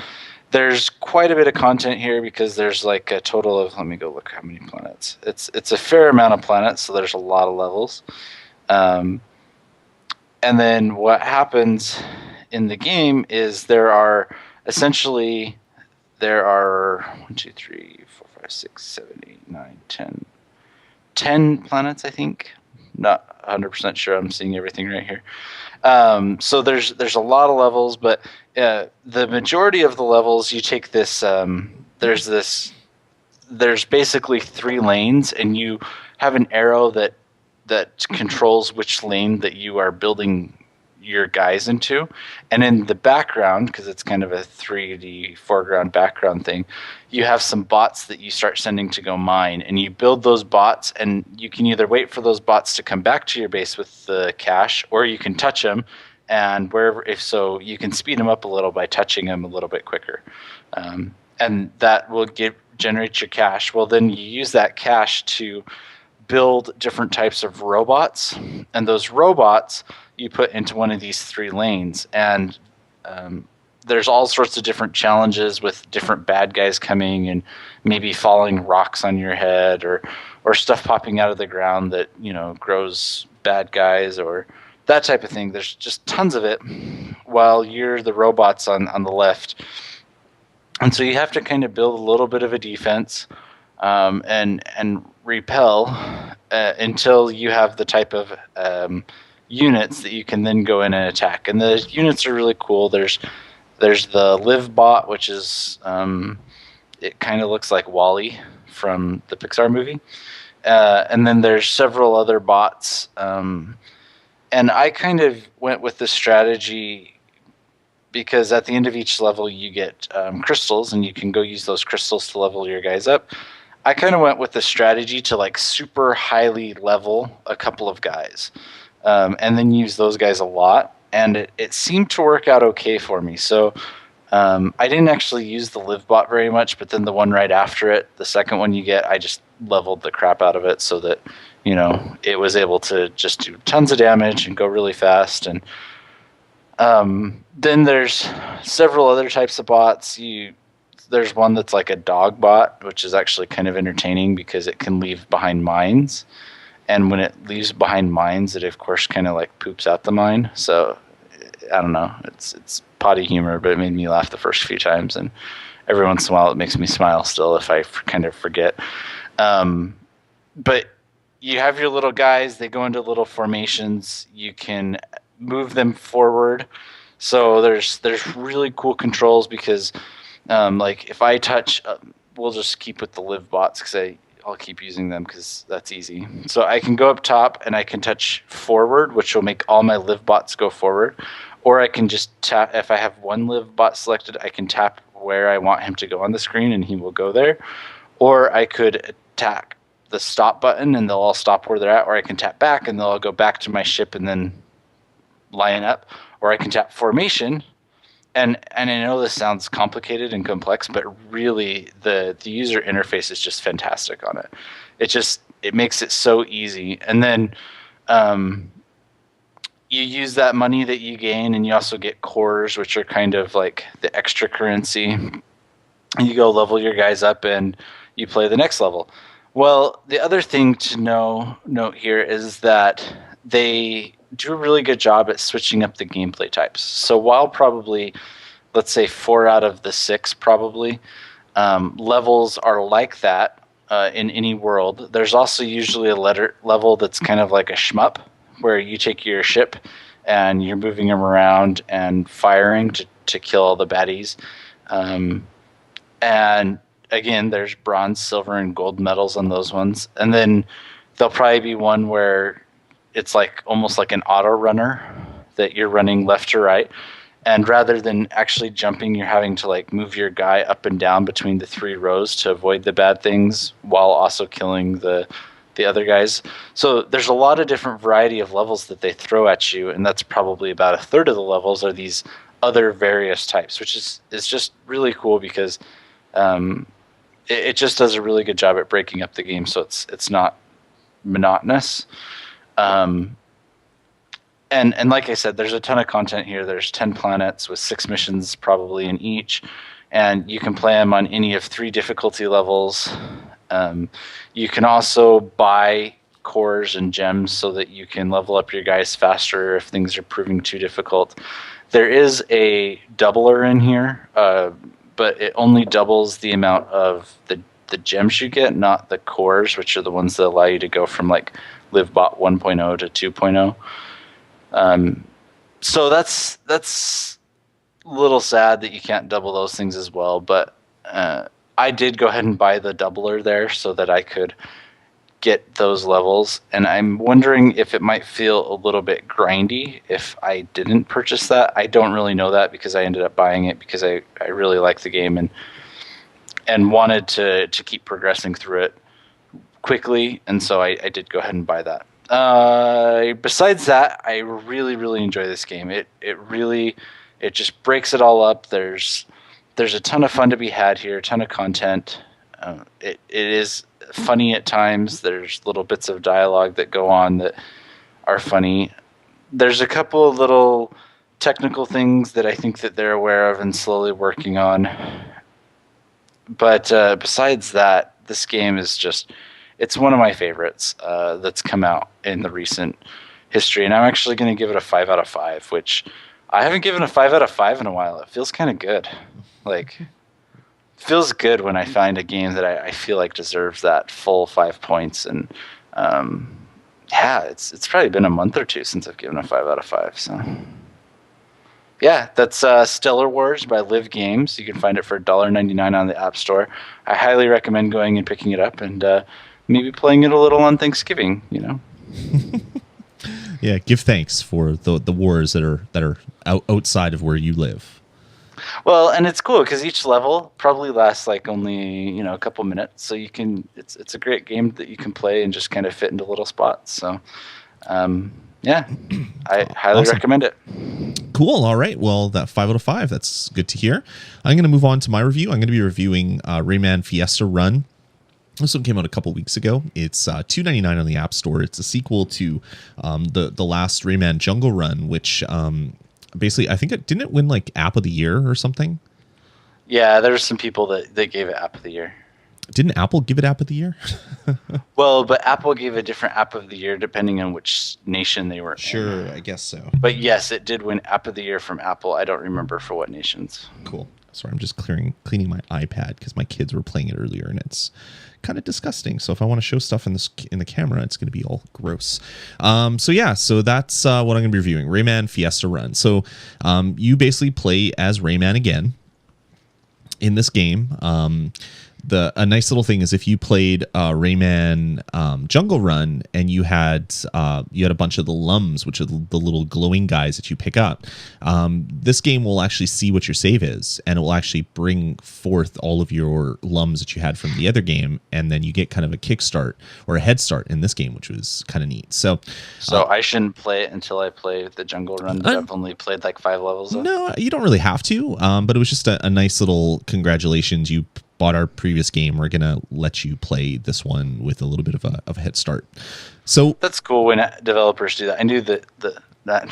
there's quite a bit of content here because there's like a total of, let me go look how many planets. It's a fair amount of planets, so there's a lot of levels. And then what happens in the game is there are 1, 2, 3, 4, 5, 6, 7, 8, 9, 10, 10 planets, I think. Not 100% sure I'm seeing everything right here. So there's a lot of levels, but the majority of the levels you take this. There's basically 3 lanes, and you have an arrow that controls which lane that you are building your guys into. And in the background, because it's kind of a 3D foreground background thing, you have some bots that you start sending to go mine, and you build those bots, and you can either wait for those bots to come back to your base with the cash, or you can touch them, and wherever, if so, you can speed them up a little by touching them a little bit quicker, and that will generate your cash. Well, then you use that cash to build different types of robots, and those robots you put into one of these 3 lanes, and there's all sorts of different challenges with different bad guys coming and maybe falling rocks on your head, or stuff popping out of the ground that grows bad guys, or that type of thing. There's just tons of it, while you're the robots on the left. And so you have to kind of build a little bit of a defense, and repel until you have the type of units that you can then go in and attack. And the units are really cool. There's the Live bot, which is it kind of looks like Wall-E from the Pixar movie, and then there's several other bots. And I kind of went with the strategy because at the end of each level you get crystals, and you can go use those crystals to level your guys up. I kind of went with the strategy to like super highly level a couple of guys, and then use those guys a lot. And it seemed to work out okay for me. So I didn't actually use the Live bot very much, but then the one right after it, the second one you get, I just leveled the crap out of it so that, it was able to just do tons of damage and go really fast. And then there's several other types of bots. There's one that's like a dog bot, which is actually kind of entertaining because it can leave behind mines. And when it leaves behind mines, it of course kind of like poops out the mine. So I don't know, it's potty humor, but it made me laugh the first few times. And every once in a while it makes me smile still if I kind of forget. But you have your little guys, they go into little formations. You can move them forward. So there's really cool controls because like if I touch, we'll just keep with the Live bots because I'll keep using them because that's easy. So I can go up top and I can touch forward, which will make all my Live bots go forward. Or I can just tap, if I have one Live bot selected, I can tap where I want him to go on the screen and he will go there. Or I could tap the stop button and they'll all stop where they're at. Or I can tap back and they'll all go back to my ship and then line up. Or I can tap formation. And I know this sounds complicated and complex, but really the user interface is just fantastic on it. It makes it so easy. And then you use that money that you gain, and you also get cores, which are kind of like the extra currency. And you go level your guys up, and you play the next level. Well, the other thing to note here is that they do a really good job at switching up the gameplay types. So while probably, let's say 4 out of the 6 probably levels are like that in any world, there's also usually a level that's kind of like a shmup, where you take your ship and you're moving them around and firing to kill all the baddies. And again, there's bronze, silver, and gold medals on those ones. And then there'll probably be one where it's like almost like an auto runner that you're running left to right. And rather than actually jumping, you're having to like move your guy up and down between the 3 rows to avoid the bad things while also killing the the other guys. So there's a lot of different variety of levels that they throw at you, and that's probably about a third of the levels are these other various types, which is just really cool because it just does a really good job at breaking up the game, so it's not monotonous. And like I said, there's a ton of content here. There's 10 planets with 6 missions probably in each, and you can play them on any of 3 difficulty levels. You can also buy cores and gems so that you can level up your guys faster if things are proving too difficult. There is a doubler in here, but it only doubles the amount of the gems you get, not the cores, which are the ones that allow you to go from like LiveBot 1.0 to 2.0. So that's a little sad that you can't double those things as well, but I did go ahead and buy the doubler there so that I could get those levels, and I'm wondering if it might feel a little bit grindy if I didn't purchase that. I don't really know that because I ended up buying it because I really like the game and wanted to keep progressing through it quickly, and so I did go ahead and buy that. Besides that, I really enjoy this game. It just breaks it all up. There's a ton of fun to be had here, a ton of content. It is funny at times. There's little bits of dialogue that go on that are funny. There's a couple of little technical things that I think that they're aware of and slowly working on. But besides that, this game is it's one of my favorites that's come out in the recent history. And I'm actually going to give it a 5 out of 5, which I haven't given a 5 out of 5 in a while. It feels kind of good. Like, feels good when I find a game that I feel like deserves that full 5 points. And yeah, it's probably been a month or two since I've given a 5 out of 5. So yeah, that's Stellar Wars by Live Games. You can find it for $1.99 on the App Store. I highly recommend going and picking it up and maybe playing it a little on Thanksgiving, you know. Yeah, give thanks for the wars that are outside of where you live. Well, and it's cool because each level probably lasts like only a couple minutes, so you can it's a great game that you can play and just kind of fit into little spots. So yeah, I highly recommend it. Cool. All right. Well, that 5 out of 5. That's good to hear. I'm going to move on to my review. I'm going to be reviewing Rayman Fiesta Run. This one came out a couple weeks ago. It's $2.99 on the App Store. It's a sequel to the last Rayman Jungle Run, which basically I think didn't it win like App of the Year or something? Yeah, there's some people that gave it App of the Year. Didn't Apple give it App of the Year? Well, but Apple gave a different App of the Year depending on which nation they were in. Sure, I guess so. But yes, it did win App of the Year from Apple. I don't remember for what nations. Cool. Sorry, I'm just cleaning my iPad because my kids were playing it earlier, and it's kind of disgusting. So if I want to show stuff in the camera, it's going to be all gross. So that's what I'm going to be reviewing. Rayman Fiesta Run. So you basically play as Rayman again in this game. A nice little thing is if you played Rayman Jungle Run and you had a bunch of the lums, which are the little glowing guys that you pick up, this game will actually see what your save is, and it will actually bring forth all of your lums that you had from the other game, and then you get kind of a kickstart or a head start in this game, which was kind of neat. So I shouldn't play it until I play the Jungle Run. I've only played like 5 levels. No, you don't really have to, but it was just a nice little congratulations. You bought our previous game. We're gonna let you play this one with a little bit of a head start. So that's cool when developers do that. I knew that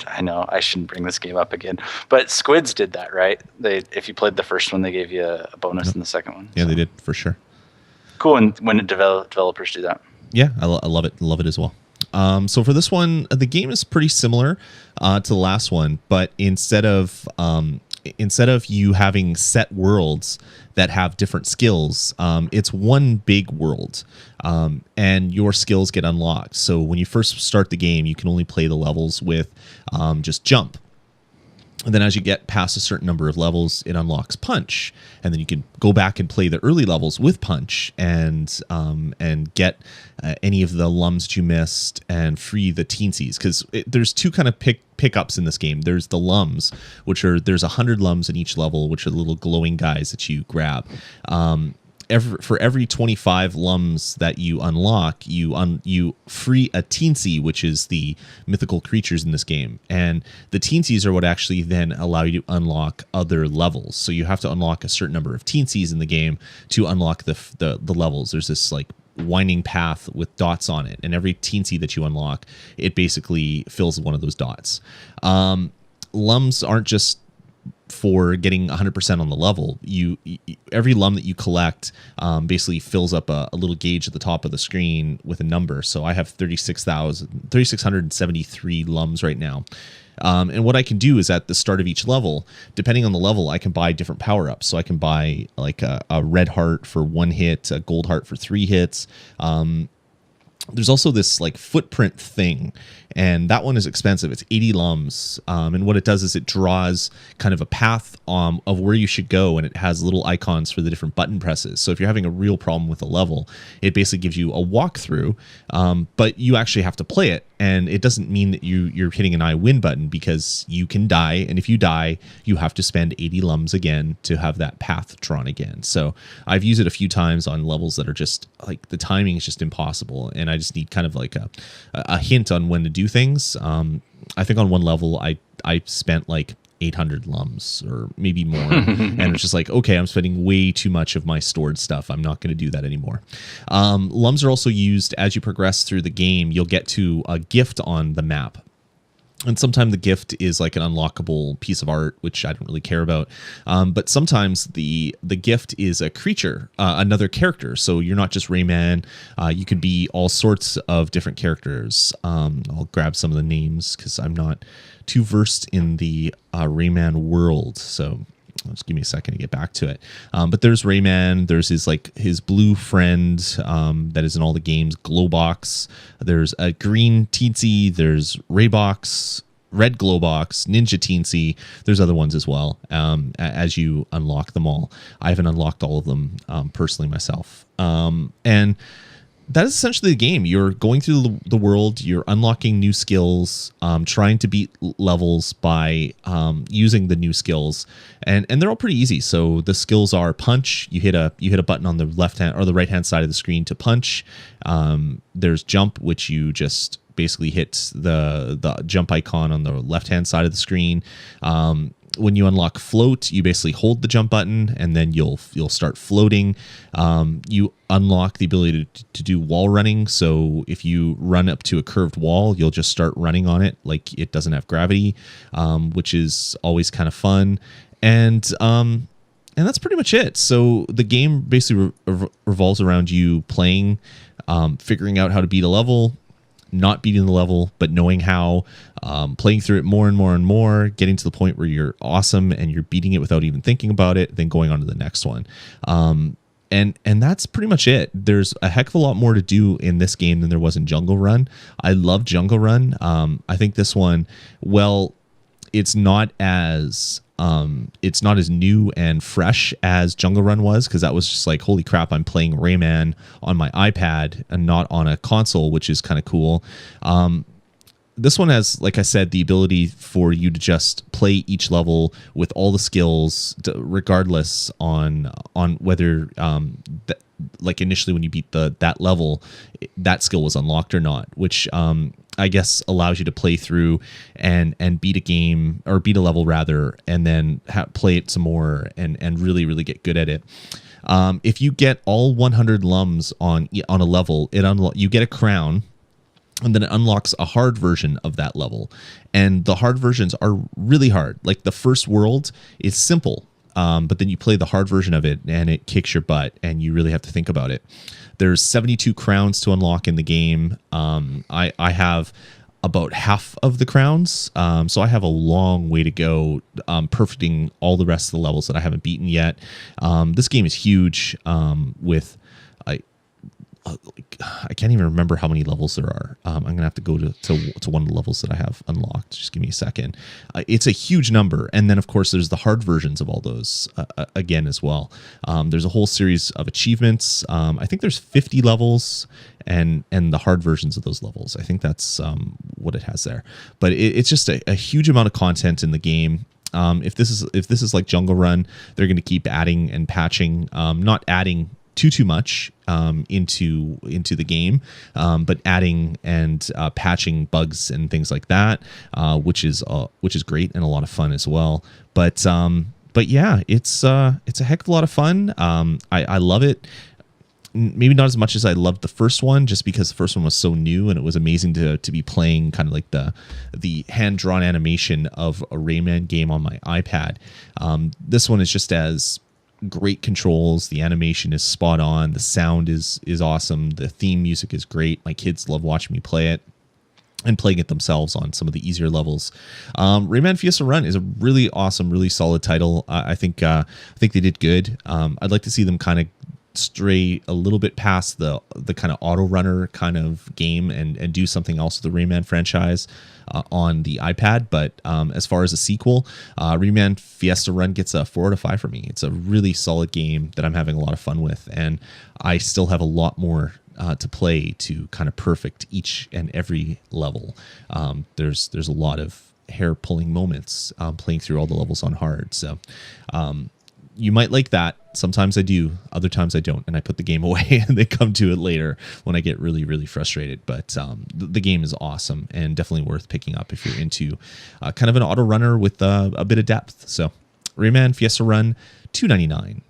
I know I shouldn't bring this game up again, but Squids did that, right? If you played the first one, they gave you a bonus in the second one. Yeah, so. They did for sure. Cool, and when developers do that. Yeah, I love it. Love it as well. So for this one, the game is pretty similar to the last one, but instead of you having set worlds that have different skills, it's one big world, and your skills get unlocked. So when you first start the game, you can only play the levels with just jump. And then as you get past a certain number of levels, it unlocks punch. And then you can go back and play the early levels with punch and get any of the lums that you missed and free the teensies. Because there's two kind of pickups in this game. There's the lums, there's 100 lums in each level, which are little glowing guys that you grab. for every 25 lums that you unlock, you free a teensy, which is the mythical creatures in this game. And the teensies are what actually then allow you to unlock other levels. So you have to unlock a certain number of teensies in the game to unlock the levels. There's this like winding path with dots on it, and every teensy that you unlock, it basically fills one of those dots. Lums aren't just for getting 100% on the level. Every lum that you collect basically fills up a little gauge at the top of the screen with a number. So I have 3,673 lums right now. And what I can do is at the start of each level, depending on the level, I can buy different power-ups. So I can buy like a red heart for 1 hit, a gold heart for 3 hits. There's also this like footprint thing, and that one is expensive. It's 80 lums. And what it does is it draws kind of a path of where you should go, and it has little icons for the different button presses. So if you're having a real problem with a level, it basically gives you a walkthrough, but you actually have to play it. And it doesn't mean that you're hitting an I win button, because you can die. And if you die, you have to spend 80 lums again to have that path drawn again. So I've used it a few times on levels that are just like the timing is just impossible. And I just need kind of like a hint on when to do things. I think on one level I spent like 800 lums or maybe more. And it's just like, okay, I'm spending way too much of my stored stuff. I'm not going to do that anymore. Lums are also used as you progress through the game. You'll get to a gift on the map. And sometimes the gift is like an unlockable piece of art, which I don't really care about. But sometimes the gift is a creature, another character. So you're not just Rayman. You could be all sorts of different characters. I'll grab some of the names because I'm not too versed in the Rayman world. So just give me a second to get back to it. But there's Rayman. There's his blue friend that is in all the games, Glowbox. There's a green Teensy. There's Raybox, Red Glowbox, Ninja Teensy. There's other ones as well as you unlock them all. I haven't unlocked all of them personally myself. And that is essentially the game. You're going through the world, you're unlocking new skills, trying to beat levels by using the new skills, and they're all pretty easy. So the skills are punch. You hit a button on the left hand or the right hand side of the screen to punch. There's jump, which you just basically hit the jump icon on the left hand side of the screen. When you unlock float, you basically hold the jump button and then you'll start floating. You unlock the ability to do wall running. So if you run up to a curved wall, you'll just start running on it like it doesn't have gravity, which is always kind of fun. And that's pretty much it. So the game basically revolves around you playing, figuring out how to beat a level, not beating the level, but knowing how, playing through it more and more and more, getting to the point where you're awesome and you're beating it without even thinking about it, then going on to the next one. And that's pretty much it. There's a heck of a lot more to do in this game than there was in Jungle Run. I love Jungle Run. I think this one, well, it's not as new and fresh as Jungle Run was, because that was just like, holy crap, I'm playing Rayman on my iPad and not on a console, which is kind of cool. This one has, like I said, the ability for you to just play each level with all the skills, regardless on whether like initially when you beat that level, that skill was unlocked or not, which I guess allows you to play through and beat a game, or beat a level rather, and then play it some more and really, really get good at it. If you get all 100 lums on a level, you get a crown, and then it unlocks a hard version of that level. And the hard versions are really hard. Like the first world is simple, but then you play the hard version of it and it kicks your butt and you really have to think about it. There's 72 crowns to unlock in the game. I have about half of the crowns, so I have a long way to go perfecting all the rest of the levels that I haven't beaten yet. This game is huge with... I can't even remember how many levels there are. I'm gonna have to go to one of the levels that I have unlocked. Just give me a second. It's a huge number, and then of course there's the hard versions of all those again as well. There's a whole series of achievements. I think there's 50 levels, and the hard versions of those levels. I think that's what it has there. But it's just a huge amount of content in the game. If this is like Jungle Run, they're going to keep adding and patching. Not adding too much into the game, but adding and patching bugs and things like that, which is great and a lot of fun as well. But yeah, it's a heck of a lot of fun. I love it. Maybe not as much as I loved the first one, just because the first one was so new and it was amazing to be playing kind of like the hand-drawn animation of a Rayman game on my iPad. This one is just as great controls. The animation is spot on. The sound is awesome. The theme music is great. My kids love watching me play it and playing it themselves on some of the easier levels. Rayman Fiesta Run is a really awesome, really solid title. I think they did good. I'd like to see them kind of stray a little bit past the kind of auto runner kind of game and do something else with the Rayman franchise on the iPad. But as far as a sequel, Rayman Fiesta Run gets a 4 out of 5 for me. It's a really solid game that I'm having a lot of fun with, and I still have a lot more to play to kind of perfect each and every level. There's a lot of hair pulling moments playing through all the levels on hard. So you might like that. Sometimes I do, other times I don't, and I put the game away and they come to it later when I get really, really frustrated. But the game is awesome and definitely worth picking up if you're into kind of an auto runner with a bit of depth. So Rayman Fiesta Run, $2.99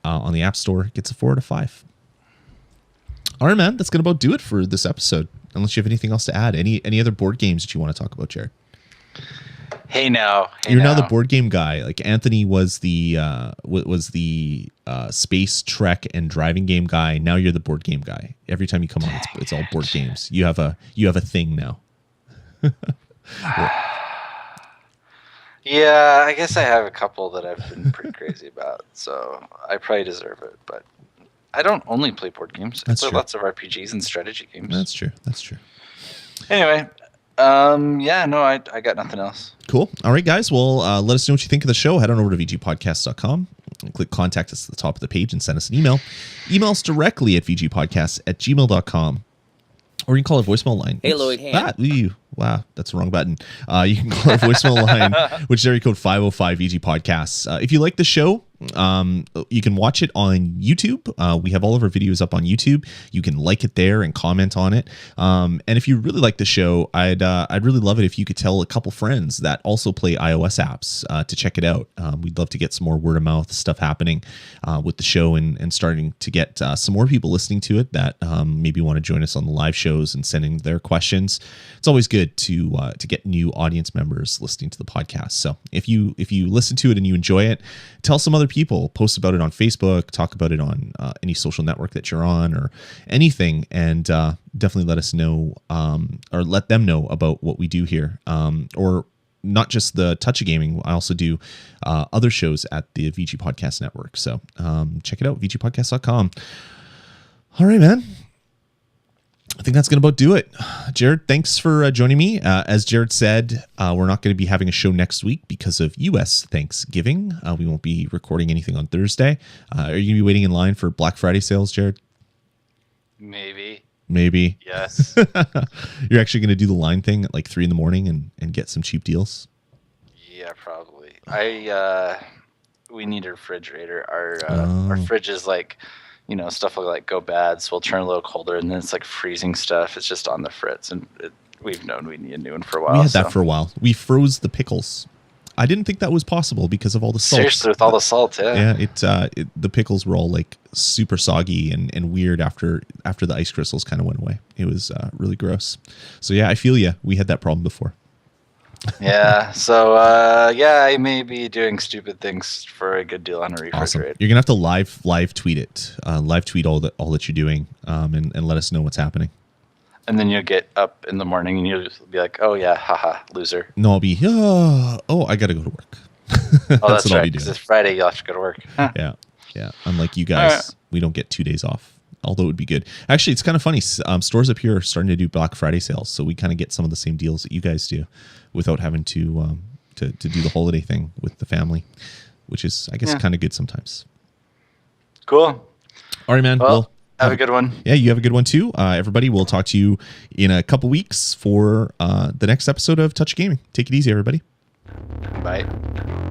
on the App Store, gets a 4 out of 5. All right, man, that's going to about do it for this episode. Unless you have anything else to add. Any other board games that you want to talk about, Jared? Hey now, you're now the board game guy. Like Anthony was the space trek and driving game guy. Now you're the board game guy. Every time you come on, it's all board games. You have a thing now. Yeah, I guess I have a couple that I've been pretty crazy about, so I probably deserve it. But I don't only play board games. I play lots of RPGs and strategy games. That's true. Anyway. I got nothing else. Cool. All right, guys. Well, let us know what you think of the show. Head on over to vgpodcast.com and click contact us at the top of the page and send us an email. Email us directly at vgpodcast@gmail.com. Or you can call our voicemail line. Hey, Lloyd. Wow, that's the wrong button. You can call our voicemail line, which is area code 505 VG Podcasts. If you like the show, you can watch it on YouTube. We have all of our videos up on YouTube. You can like it there and comment on it. And if you really like the show, I'd really love it if you could tell a couple friends that also play iOS apps to check it out. We'd love to get some more word of mouth stuff happening with the show and starting to get some more people listening to it that maybe want to join us on the live shows and sending their questions. It's always good to get new audience members listening to the podcast. So if you listen to it and you enjoy it, tell some other people, post about it on Facebook, talk about it on any social network that you're on or anything, and definitely let us know or let them know about what we do here. Or not just the Touch of Gaming. I also do other shows at the VG Podcast Network. So check it out, vgpodcast.com. All right, man. I think that's going to about do it. Jared, thanks for joining me. As Jared said, we're not going to be having a show next week because of U.S. Thanksgiving. We won't be recording anything on Thursday. Are you going to be waiting in line for Black Friday sales, Jared? Maybe. Yes. You're actually going to do the line thing at like 3 a.m. and get some cheap deals? Yeah, probably. We need a refrigerator. Our fridge is like... stuff will like go bad, so we'll turn a little colder, and then it's like freezing stuff. It's just on the fritz, and we've known we need a new one for a while. We had that for a while. We froze the pickles. I didn't think that was possible because of all the salt. Seriously, with all the salt, yeah. Yeah, the pickles were all like super soggy and weird after the ice crystals kind of went away. It was really gross. So yeah, I feel you. We had that problem before. Yeah. So I may be doing stupid things for a good deal on a refrigerator. Awesome. You're gonna have to live tweet it. Live tweet all that you're doing, and let us know what's happening. And then you'll get up in the morning and you'll be like, "Oh yeah, haha, loser." No, I'll be I gotta go to work. That's right. Because it's Friday, you'll have to go to work. Yeah. Unlike you guys, we don't get 2 days off. Although it would be good. Actually, it's kind of funny. Stores up here are starting to do Black Friday sales, so we kind of get some of the same deals that you guys do, without having to do the holiday thing with the family, which is, I guess, kind of good sometimes. Cool. All right, man. Well, have a good one. Yeah, you have a good one too. Everybody, we'll talk to you in a couple weeks for the next episode of Touch Gaming. Take it easy, everybody. Bye.